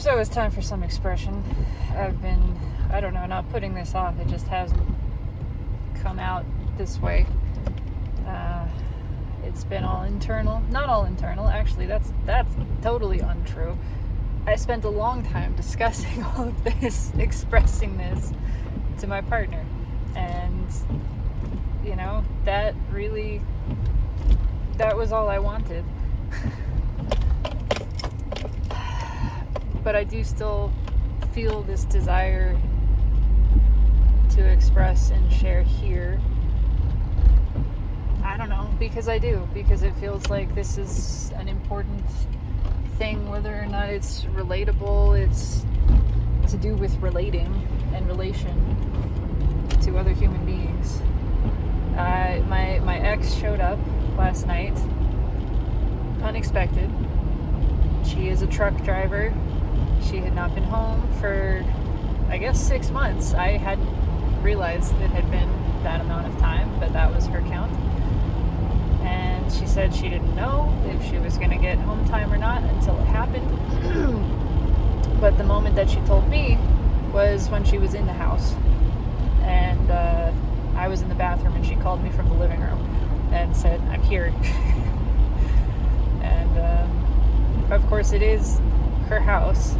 So it's time for some expression. I've been, I don't know, not putting this off. It just hasn't come out this way. It's been all internal. Not all internal, actually. That's totally untrue. I spent a long time discussing all of this, expressing this to my partner. And, you know, that was all I wanted. But I do still feel this desire to express and share here. I don't know, because I do. Because it feels like this is an important thing, whether or not it's relatable. It's to do with relating and relation to other human beings. My ex showed up last night, unexpected. She is a truck driver. She had not been home for, I guess, 6 months. I hadn't realized it had been that amount of time, but that was her count. And she said she didn't know if she was going to get home time or not until it happened. But the moment that she told me was when she was in the house. And I was in the bathroom, and she called me from the living room and said, "I'm here." And of course it is her house.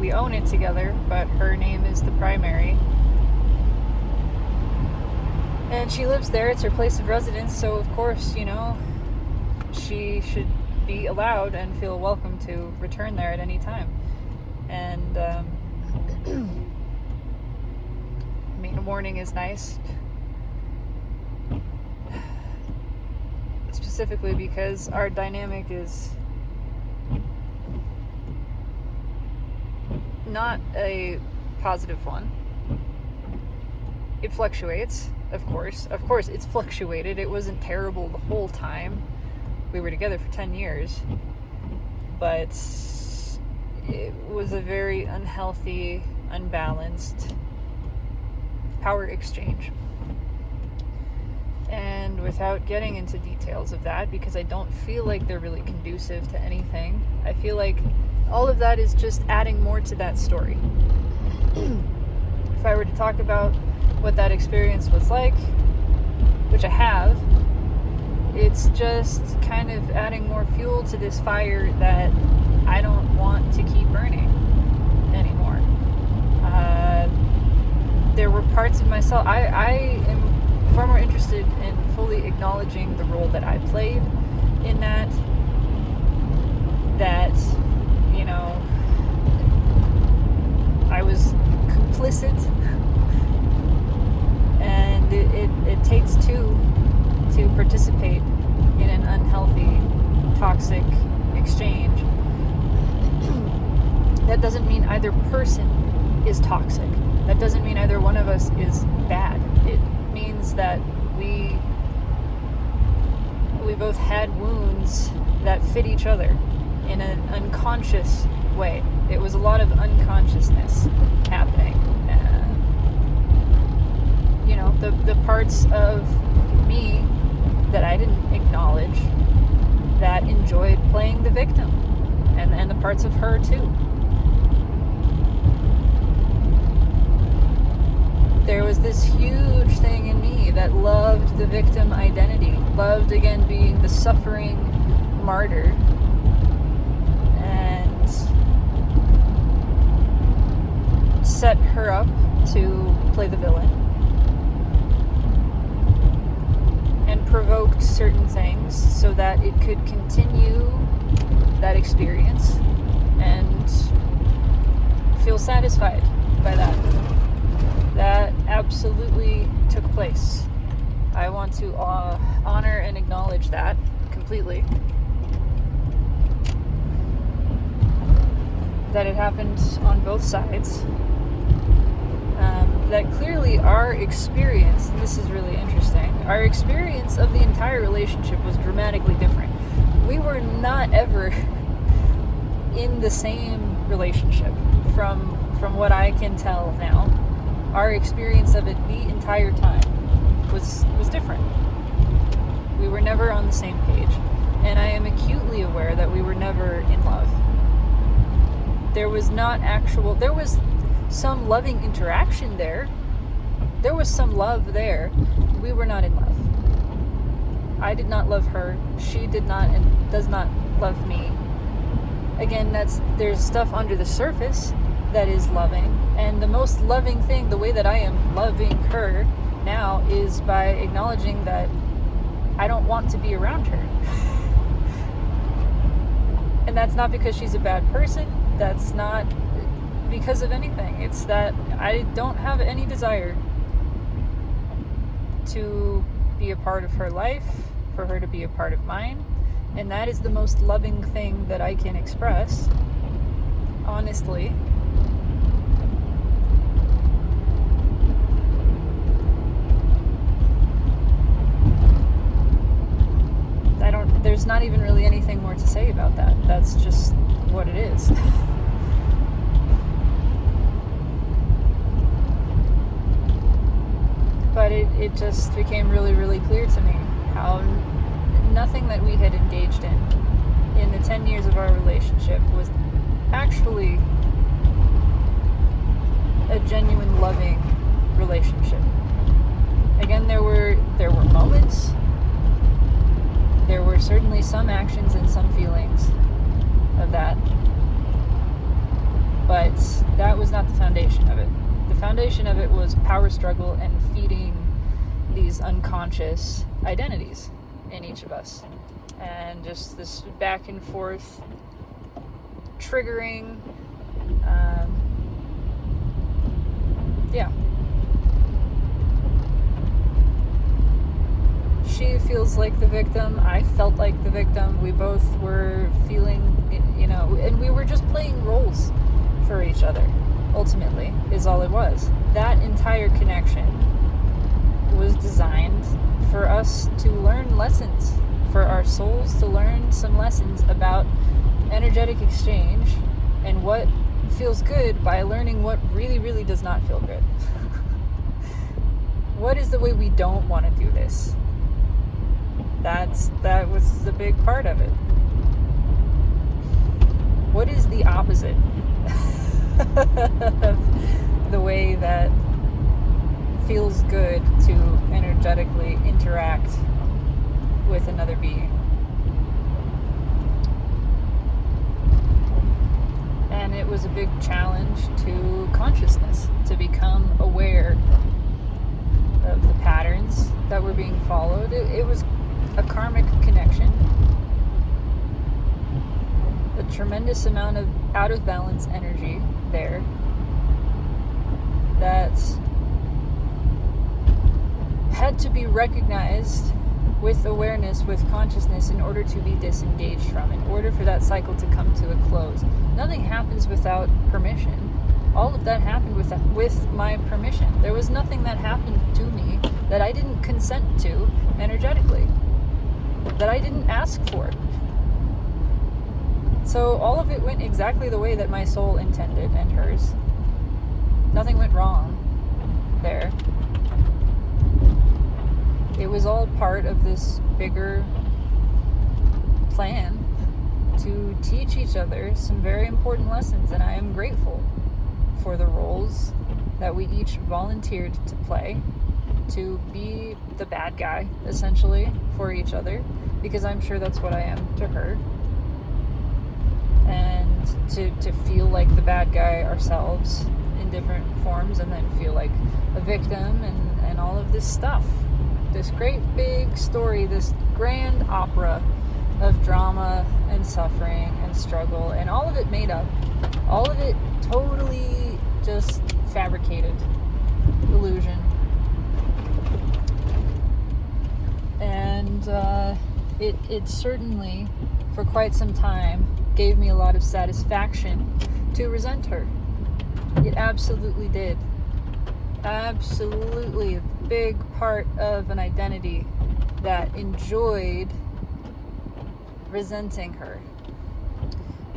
We own it together, but her name is the primary. And she lives there. It's her place of residence, so of course, you know, she should be allowed and feel welcome to return there at any time. And I mean, a warning is nice. Specifically because our dynamic is not a positive one. It fluctuates, of course. Of course, it's fluctuated. It wasn't terrible the whole time. We were together for 10 years. But it was a very unhealthy, unbalanced power exchange. And without getting into details of that, because I don't feel like they're really conducive to anything, I feel like all of that is just adding more to that story. If I were to talk about what that experience was like, which I have, it's just kind of adding more fuel to this fire that I don't want to keep burning anymore. There were parts of myself, I am far more interested in fully acknowledging the role that I played in that, you know, I was complicit, and it takes two to participate in an unhealthy, toxic exchange. That doesn't mean either person is toxic. That doesn't mean either one of us is bad. It means that we both had wounds that fit each other in an unconscious way. It was a lot of unconsciousness happening. You know, the parts of me that I didn't acknowledge that enjoyed playing the victim, and the parts of her too. There was this huge thing in me that loved the victim identity, loved again being the suffering martyr, and set her up to play the villain, and provoked certain things so that it could continue that experience and feel satisfied by that. That absolutely took place. I want to honor and acknowledge that completely. That it happened on both sides. That clearly our experience, and this is really interesting, our experience of the entire relationship was dramatically different. We were not ever in the same relationship from what I can tell now. Our experience of it the entire time was different. We were never on the same page. And I am acutely aware that were never in love. There was some loving interaction there. There was some love there. We were not in love. I did not love her. She did not and does not love me. Again, there's stuff under the surface that is loving. And the most loving thing, the way that I am loving her now, is by acknowledging that I don't want to be around her. And that's not because she's a bad person. That's not because of anything. It's that I don't have any desire to be a part of her life, for her to be a part of mine. And that is the most loving thing that I can express, honestly. There's not even really anything more to say about that. That's just what it is. But it just became really, really clear to me how nothing that we had engaged in the 10 years of our relationship was actually a genuine, loving relationship. Again, there were moments. There were certainly some actions and some feelings of that. But that was not the foundation of it. The foundation of it was power struggle and feeding these unconscious identities in each of us. And just this back and forth triggering, She feels like the victim. I felt like the victim. We both were feeling, and we were just playing roles for each other, ultimately, is all it was. That entire connection was designed for us to learn lessons, for our souls to learn some lessons about energetic exchange and what feels good by learning what really, really does not feel good. What is the way we don't want to do this? That was the big part of it. What is the opposite of the way that feels good to energetically interact with another being? And it was a big challenge to consciousness, to become aware of the patterns that were being followed. It was a karmic connection, a tremendous amount of out of balance energy there that had to be recognized with awareness, with consciousness, in order to be disengaged from, in order for that cycle to come to a close. Nothing happens without permission. All of that happened with my permission. There was nothing that happened to me that I didn't consent to energetically, that I didn't ask for. So all of it went exactly the way that my soul intended, and hers. Nothing went wrong there. It was all part of this bigger plan to teach each other some very important lessons, and I am grateful for the roles that we each volunteered to play, to be the bad guy, essentially, for each other, because I'm sure that's what I am to her. And to feel like the bad guy ourselves in different forms, and then feel like a victim, and all of this stuff. This great big story, this grand opera of drama and suffering and struggle, and all of it made up. All of it totally just fabricated illusion. And it certainly, for quite some time, gave me a lot of satisfaction to resent her. It absolutely did. Absolutely a big part of an identity that enjoyed resenting her,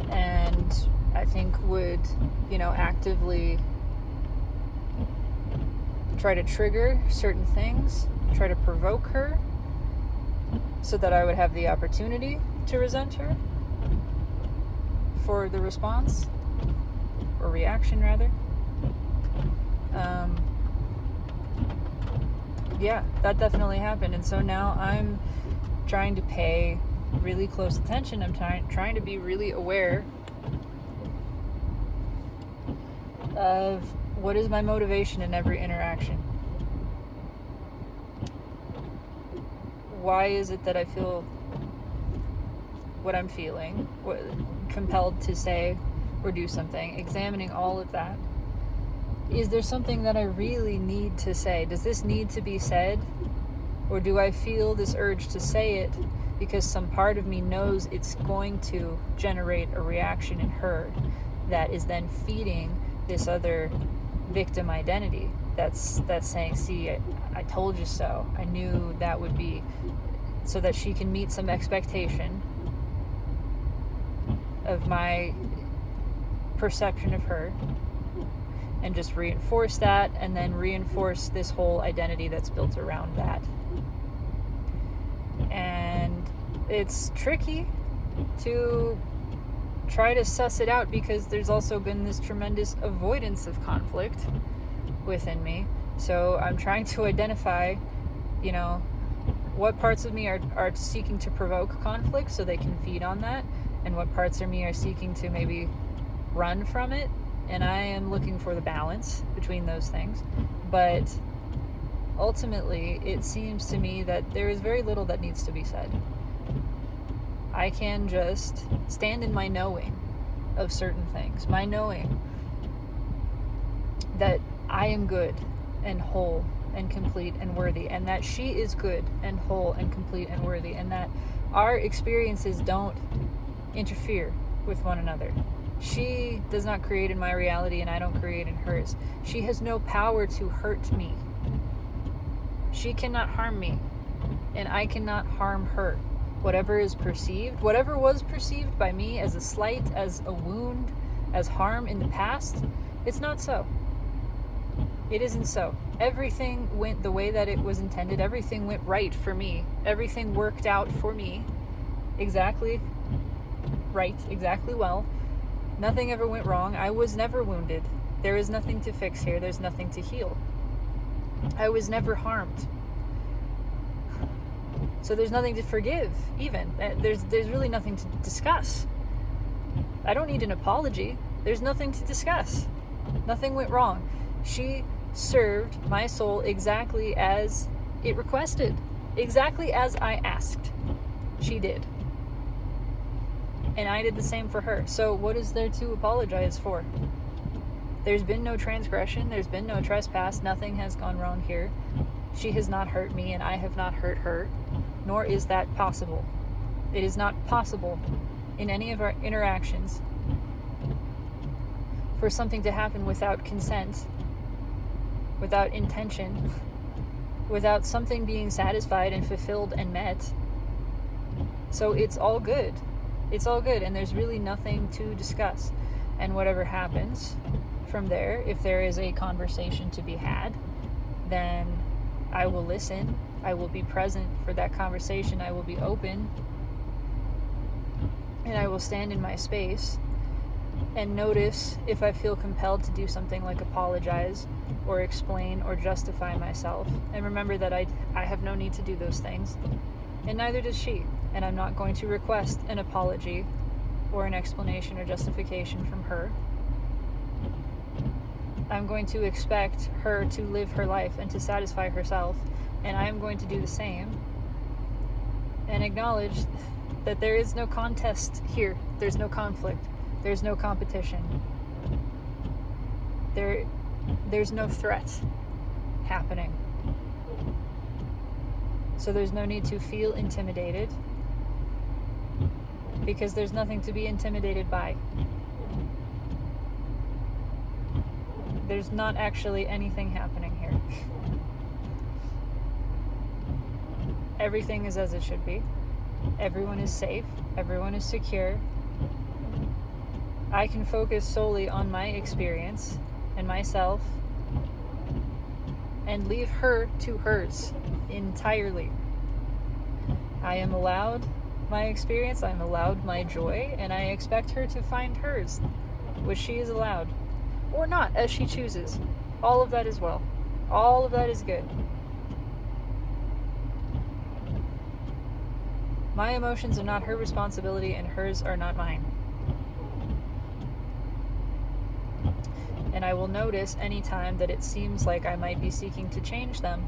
and I think would, actively try to trigger certain things, try to provoke her so that I would have the opportunity to resent her. for the response, or reaction rather. Yeah, that definitely happened. And so now I'm trying to pay really close attention. I'm trying to be really aware of what is my motivation in every interaction. Why is it that I feel what I'm feeling, compelled to say or do something? Examining all of that. Is there something that I really need to say? Does this need to be said? Or do I feel this urge to say it because some part of me knows it's going to generate a reaction in her that is then feeding this other victim identity that's saying, see, I told you so. I knew that would be, so that she can meet some expectation of my perception of her, and just reinforce that, and then reinforce this whole identity that's built around that. And it's tricky to try to suss it out, because there's also been this tremendous avoidance of conflict within me. So I'm trying to identify, what parts of me are seeking to provoke conflict so they can feed on that, and what parts of me are seeking to maybe run from it. And I am looking for the balance between those things. But ultimately, it seems to me that there is very little that needs to be said. I can just stand in my knowing of certain things. My knowing that I am good and whole and complete and worthy, and that she is good and whole and complete and worthy, and that our experiences don't interfere with one another. She does not create in my reality, and I don't create in hers. She has no power to hurt me. She cannot harm me, and I cannot harm her. Whatever is perceived, whatever was perceived by me as a slight, as a wound, as harm in the past, it's not so. It isn't so. Everything went the way that it was intended. Everything went right for me. Everything worked out for me exactly right, exactly well. Nothing ever went wrong. I was never wounded. There is nothing to fix here. There's nothing to heal. I was never harmed. So there's nothing to forgive, even. There's really nothing to discuss. I don't need an apology. There's nothing to discuss. Nothing went wrong. She served my soul exactly as it requested. Exactly as I asked. She did. And I did the same for her. So what is there to apologize for? There's been no transgression. There's been no trespass. Nothing has gone wrong here. She has not hurt me, and I have not hurt her. Nor is that possible. It is not possible in any of our interactions for something to happen without consent, without intention, without something being satisfied and fulfilled and met. So it's all good. It's all good, and there's really nothing to discuss. And whatever happens from there, if there is a conversation to be had, then I will listen. I will be present for that conversation. I will be open, and I will stand in my space and notice if I feel compelled to do something like apologize or explain or justify myself. And remember that I have no need to do those things, and neither does she. And I'm not going to request an apology or an explanation or justification from her. I'm going to expect her to live her life and to satisfy herself, and I am going to do the same and acknowledge that there is no contest here. There's no conflict. There's no competition. There's no threat happening. So there's no need to feel intimidated, because there's nothing to be intimidated by. There's not actually anything happening here. Everything is as it should be. Everyone is safe. Everyone is secure. I can focus solely on my experience and myself and leave her to hers entirely. I am allowed my experience, I'm allowed my joy, and I expect her to find hers, which she is allowed. Or not, as she chooses. All of that as well. All of that is good. My emotions are not her responsibility, and hers are not mine. And I will notice any time that it seems like I might be seeking to change them.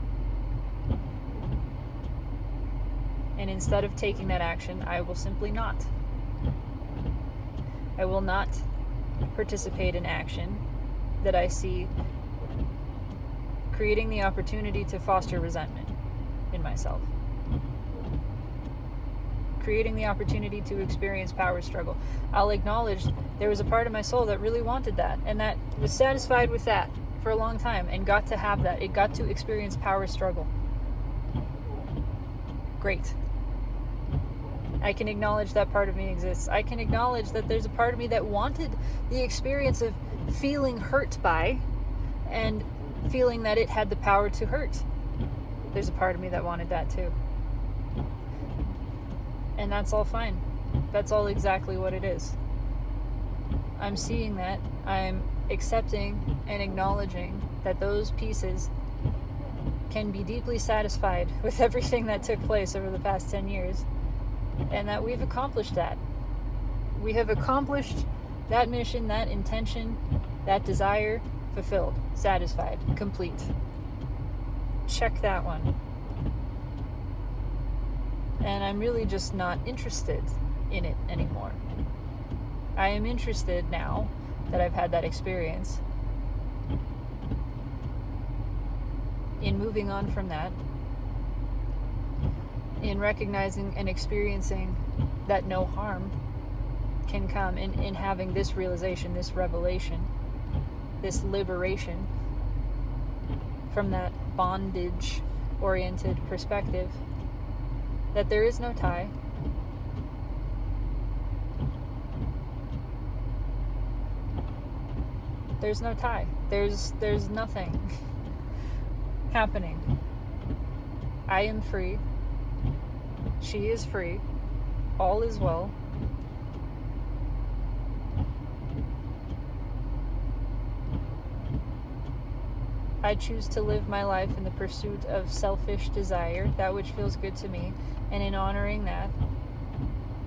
And instead of taking that action, I will simply not. I will not participate in action that I see creating the opportunity to foster resentment in myself. Creating the opportunity to experience power struggle. I'll acknowledge there was a part of my soul that really wanted that, and that was satisfied with that for a long time and got to have that. It got to experience power struggle. Great. I can acknowledge that part of me exists. I can acknowledge that there's a part of me that wanted the experience of feeling hurt by and feeling that it had the power to hurt. There's a part of me that wanted that too. And that's all fine. That's all exactly what it is. I'm seeing that. I'm accepting and acknowledging that those pieces can be deeply satisfied with everything that took place over the past 10 years. And that we've accomplished that. We have accomplished that mission, that intention, that desire, fulfilled, satisfied, complete. Check that one. And I'm really just not interested in it anymore. I am interested now that I've had that experience in moving on from that, in recognizing and experiencing that no harm can come in having this realization, this revelation, this liberation from that bondage-oriented perspective, that there is no tie. There's no tie. There's nothing happening. I am free. She is free. All is well. I choose to live my life in the pursuit of selfish desire, that which feels good to me, and in honoring that,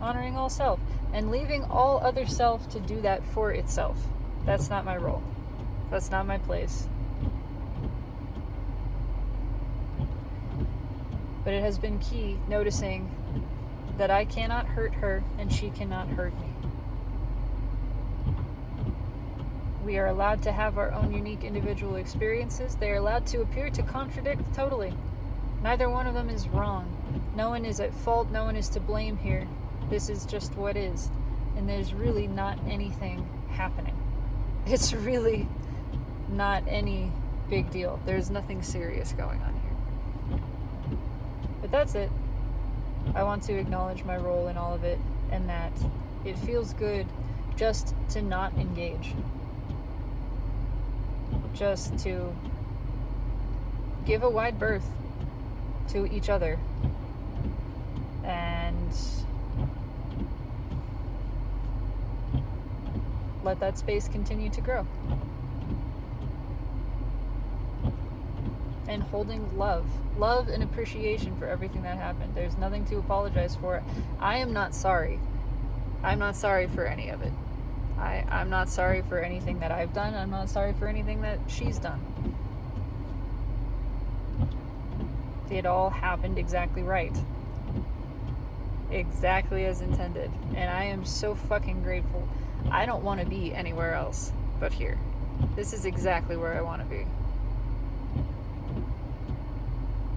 honoring all self, and leaving all other self to do that for itself. That's not my role. That's not my place. But it has been key noticing that I cannot hurt her and she cannot hurt me. We are allowed to have our own unique individual experiences. They are allowed to appear to contradict totally. Neither one of them is wrong. No one is at fault. No one is to blame here. This is just what is. And there's really not anything happening. It's really not any big deal. There's nothing serious going on here. But that's it. I want to acknowledge my role in all of it, and that it feels good just to not engage. Just to give a wide berth to each other and let that space continue to grow. And holding love and appreciation for everything that happened. There's nothing to apologize for. I am not sorry. I'm not sorry for any of it. I'm not sorry for anything that I've done. I'm not sorry for anything that she's done. It all happened exactly right. Exactly as intended. And I am so fucking grateful. I don't want to be anywhere else but here. This is exactly where I want to be.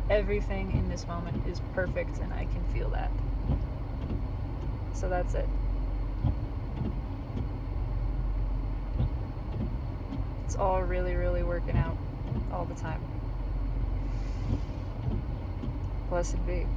Everything in this moment is perfect, and I can feel that. So that's it. It's all really, really working out all the time. Blessed be.